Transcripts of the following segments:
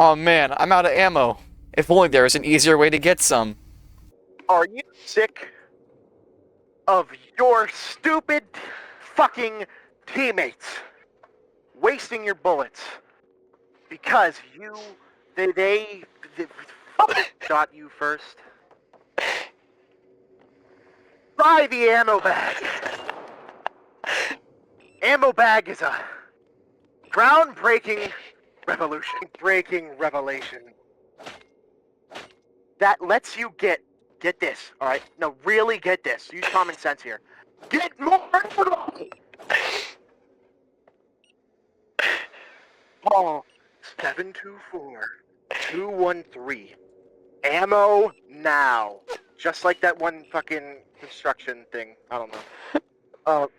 Oh man, I'm out of ammo. If only there was an easier way to get some. Are you sick of your stupid fucking teammates wasting your bullets because they shot you first? Buy the ammo bag. Ammo bag is a groundbreaking breaking revelation that lets you get this, all right? No, really get this. Use common sense here. Get more ammo. Call 724-213. Ammo now. Just like that one fucking construction thing. I don't know.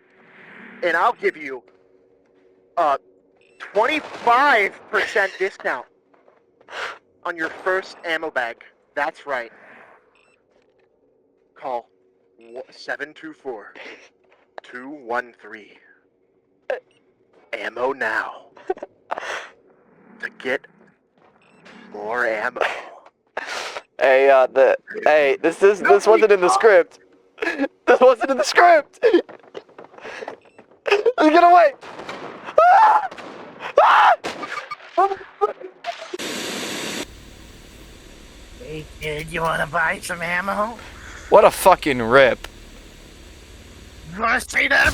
And I'll give you 25% discount on your first ammo bag. That's right. Call 724-213. Ammo now. To get more ammo. Hey, this wasn't in the script. This wasn't in the script. Get away! Ah! Ah! Hey kid, you wanna buy some ammo? What a fucking rip. You wanna see that?